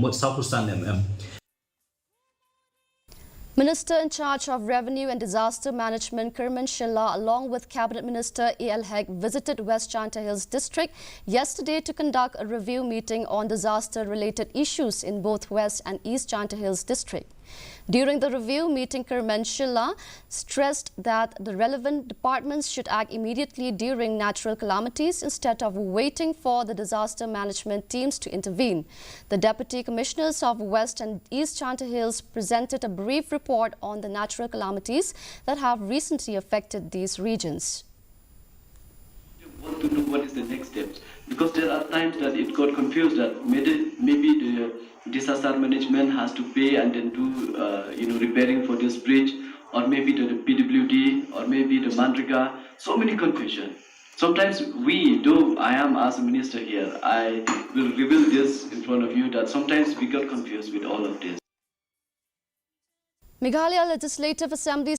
Mohammed Safusan Minister in charge of Revenue and Disaster Management Kerman Shilla along with Cabinet Minister A.L. Haq visited West Chanta Hills district yesterday to conduct a review meeting on disaster-related issues in both West and East Chanta Hills district. During the review meeting, Kerman Shilla stressed that the relevant departments should act immediately during natural calamities instead of waiting for the disaster management teams to intervene. The Deputy Commissioners of West and East Chanta Hills presented a brief report on the natural calamities that have recently affected these regions. Want to know what is the next steps, because there are times that it got confused that maybe the disaster management has to pay and then do repairing for this bridge, or maybe the PWD, or maybe the Mandriga. So many confusion. Sometimes though I am as a minister here, I will reveal this in front of you that sometimes we got confused with all of this. Meghalaya Legislative Assembly